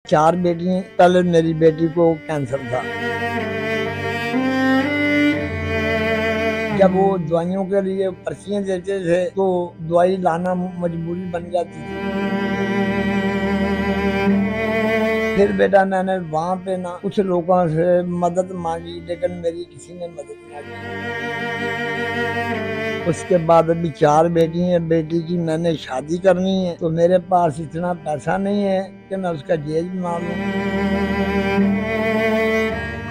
4 बेटियां। पहले मेरी बेटी को कैंसर था। जब वो दवाइयों के लिए पर्चियां देते थे तो दवाई लाना मजबूरी बन जाती थी। फिर बेटा मैंने वहाँ पे ना कुछ लोगों से मदद मांगी, लेकिन मेरी किसी ने मदद नहीं की। उसके बाद अभी 4 बेटी हैं। बेटी की मैंने शादी करनी है तो मेरे पास इतना पैसा नहीं है कि मैं उसका दहेज बना लूं।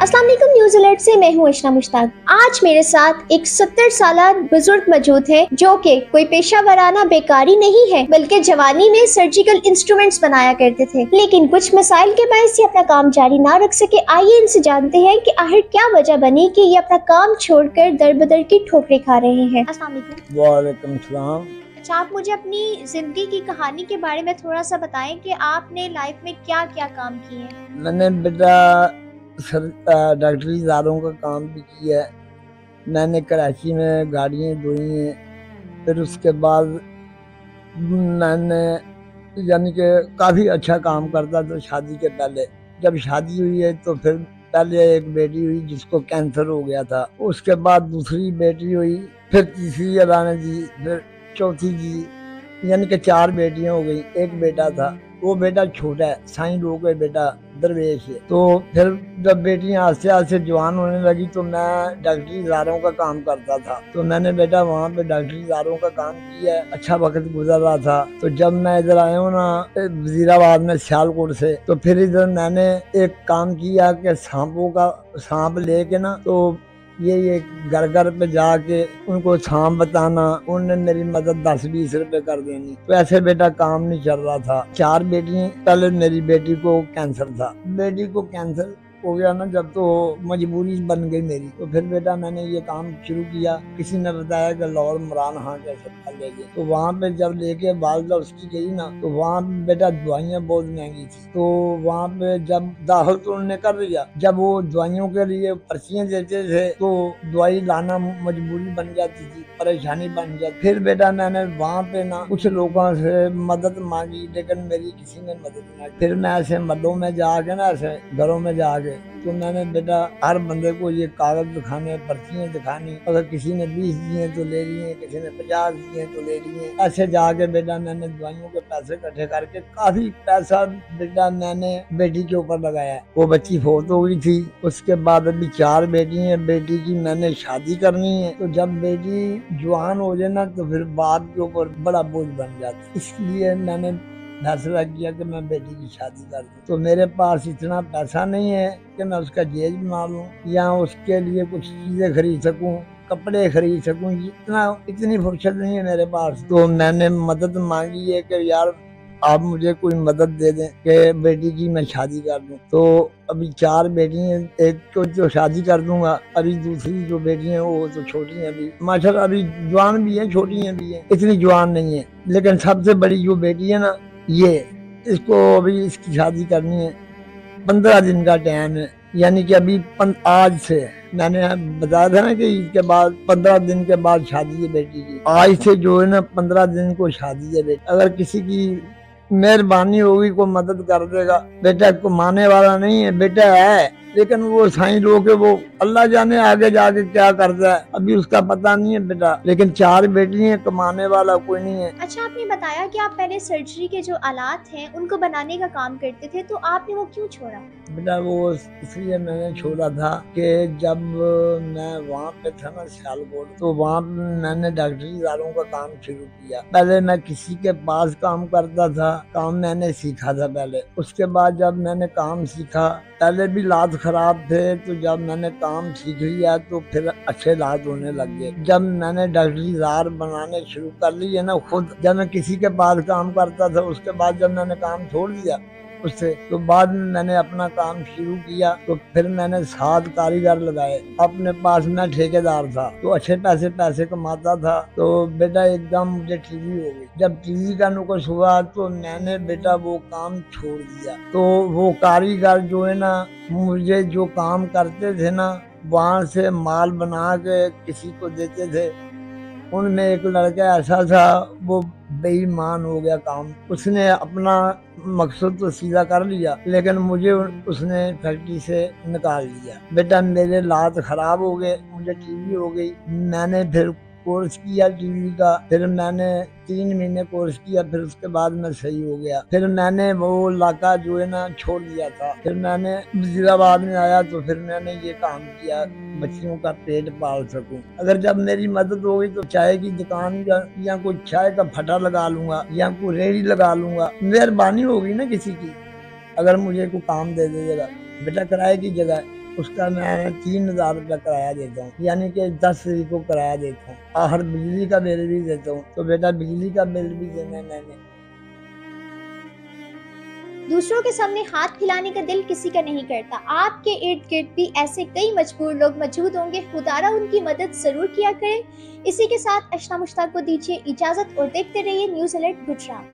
अस्सलाम वालेकुम, न्यूज़ अलर्ट से मैं हूँ अशना मुश्ताक। आज मेरे साथ एक 70 साल बुजुर्ग मौजूद है जो कि कोई पेशा वराना बेकारी नहीं है, बल्कि जवानी में सर्जिकल इंस्ट्रूमेंट्स बनाया करते थे, लेकिन कुछ मसाइल के बायस से अपना काम जारी ना रख सके। आइए इनसे जानते हैं कि आखिर क्या वजह बनी कि ये अपना काम छोड़कर दर बदर की ठोकरें खा रहे हैं। अस्सलाम वालेकुम। वालेकुम सलाम। अच्छा, आप मुझे अपनी जिंदगी की कहानी के बारे में थोड़ा सा बताएं कि आपने लाइफ में क्या क्या काम किए हैं। मैंने बेटा डॉक्टरी इदारों का काम भी किया है। मैंने कराची में गाड़ियाँ धोई हैं। फिर उसके बाद मैंने यानी कि काफ़ी अच्छा काम करता था शादी के पहले। जब शादी हुई है तो फिर पहले एक बेटी हुई जिसको कैंसर हो गया था, उसके बाद दूसरी बेटी हुई, फिर तीसरी अल्लाह ने दी, फिर चौथी दी, यानी कि 4 बेटियां हो गई। एक बेटा था, वो बेटा छोटा है, साईं लोग है, बेटा दरवेश है। तो फिर जब बेटियां आस्ते आस्ते जवान होने लगी तो मैं डॉक्टरी इदारों का काम करता था। तो मैंने बेटा वहाँ पे डॉक्टरी इदारों का काम किया, अच्छा वक्त गुजर रहा था। तो जब मैं इधर आया हूँ ना वजीराबाद में सियालकोट से, तो फिर इधर मैंने एक काम किया कि सांप लेके ना तो ये घर घर पे जाके उनको सांप बताना, उनने मेरी मदद 10-20 रुपए कर देनी। तो ऐसे बेटा काम नहीं चल रहा था। 4 बेटियां। पहले मेरी बेटी को कैंसर था। बेटी को कैंसर हो गया ना जब, तो मजबूरी बन गई मेरी। तो फिर बेटा मैंने ये काम शुरू किया। किसी ने बताया कि लाहौर इमरान खान के अस्पताल ले गए। तो वहाँ पे जब लेके वालदा उसकी गई ना, तो वहाँ पे बेटा दवाइयाँ बहुत महंगी थी। तो वहाँ पे जब दाखिल तो उन्होंने कर दिया, जब वो दवाइयों के लिए पर्चियाँ देते थे तो दवाई लाना मजबूरी बन जाती थी, परेशानी बन जाती। फिर बेटा मैंने वहाँ पे ना कुछ लोगों से मदद मांगी, लेकिन मेरी किसी ने मदद नहीं की। फिर मैं ऐसे मदों में जाके ना, ऐसे घरों में जाके, तो मैंने बेटा हर बंदे को ये कागज दिखाने, पर्चियाँ दिखानी। अगर किसी ने 20 दिए तो ले लिए, किसी ने 50 दिए तो ले लिए। ऐसे जाके बेटा मैंने दवाइयों के पैसे इकट्ठे करके काफी पैसा बेटा मैंने बेटी के ऊपर लगाया। वो बच्ची फौत हो गई थी। उसके बाद अभी 4 बेटी हैं। बेटी की मैंने शादी करनी है। तो जब बेटी जवान हो जाए ना तो फिर बाप के ऊपर बड़ा बोझ बन जाता। इसलिए मैंने फैसला किया कि मैं बेटी की शादी कर दूं। तो मेरे पास इतना पैसा नहीं है कि मैं उसका दहेज बना लूं या उसके लिए कुछ चीजें खरीद सकूं, कपड़े खरीद सकूं। इतनी फुर्सत नहीं है मेरे पास। तो मैंने मदद मांगी है कि यार आप मुझे कोई मदद दे दें कि बेटी की मैं शादी कर दूं। तो अभी 4 बेटी हैं। एक को तो शादी कर दूंगा, अभी दूसरी जो बेटी हैं वो तो छोटी हैं, अभी माशाल्लाह अभी जवान भी है, छोटी हैं भी है, इतनी जवान नहीं है। लेकिन सबसे बड़ी जो बेटी है ना, ये इसको अभी इसकी शादी करनी है। 15 दिन का टाइम है, यानी कि अभी आज से मैंने बताया था ना कि इसके बाद 15 दिन के बाद शादी है बेटी की। आज से जो है ना 15 दिन को शादी है बेटी। अगर किसी की मेहरबानी होगी, कोई मदद कर देगा। बेटा कमाने वाला नहीं है, बेटा है, लेकिन वो साईं लोग, वो अल्लाह जाने आगे जाके क्या करता है, अभी उसका पता नहीं है बेटा। लेकिन 4 बेटी हैं, कमाने वाला कोई नहीं है। अच्छा, आपने बताया कि आप पहले सर्जरी के जो आलात हैं उनको बनाने का काम करते थे, तो आपने वो क्यों छोड़ा? बेटा वो इसलिए मैंने छोड़ा था कि जब मैं वहाँ पे था ना सियालकोट, तो वहाँ मैंने डॉक्टरी इदारों का काम शुरू किया। पहले मैं किसी के पास काम करता था, काम मैंने सीखा था पहले। उसके बाद जब मैंने काम सीखा, पहले भी लात खराब थे, तो जब मैंने काम सीख लिया तो फिर अच्छे लात होने लग गए। जब मैंने डॉक्टरी इदार बनाने शुरू कर लिए ना खुद, जब मैं किसी के पास काम करता था, उसके बाद जब मैंने काम छोड़ दिया उससे, तो बाद में मैंने अपना काम शुरू किया। तो फिर मैंने 7 कारीगर लगाए अपने पास। मैं ठेकेदार था तो अच्छे पैसे कमाता था। तो बेटा एकदम मुझे टीवी हो गई। जब टीवी का नुकस हुआ तो मैंने बेटा वो काम छोड़ दिया। तो वो कारीगर जो है ना, मुझे जो काम करते थे ना, वहाँ से माल बना के किसी को देते थे। उनमें एक लड़का ऐसा था, वो बेईमान हो गया काम। उसने अपना मकसद तो सीधा कर लिया, लेकिन मुझे उसने फैक्ट्री से निकाल लिया। बेटा मेरे लात खराब हो गए, मुझे टीवी हो गई। मैंने फिर कोर्स किया टीवी का, फिर मैंने 3 महीने कोर्स किया, फिर उसके बाद मैं सही हो गया। फिर मैंने वो इलाका जो है ना छोड़ दिया था, फिर मैंने वजीराबाद में आया तो फिर मैंने ये काम किया बच्चियों का पेट पाल सकूं। अगर जब मेरी मदद होगी तो चाय की दुकान या कोई चाय का फटा लगा लूंगा या कोई रेहड़ी लगा लूंगा। मेहरबानी होगी ना किसी की, अगर मुझे कोई काम दे देगा। बेटा किराए की जगह उसका मैं 3000 रुपया किराया देता हूँ, यानी कि 10 को किराया देता हूँ। और बिजली का बिल भी देता हूँ, तो बेटा बिजली का बिल भी देना है मैंने। दूसरों के सामने हाथ फैलाने का दिल किसी का नहीं करता। आपके इर्द गिर्द भी ऐसे कई मजबूर लोग मौजूद होंगे, खुदारा उनकी मदद जरूर किया करें। इसी के साथ अशना मुश्ताक को दीजिए इजाजत और देखते रहिए न्यूज़ अलर्ट गुजरात।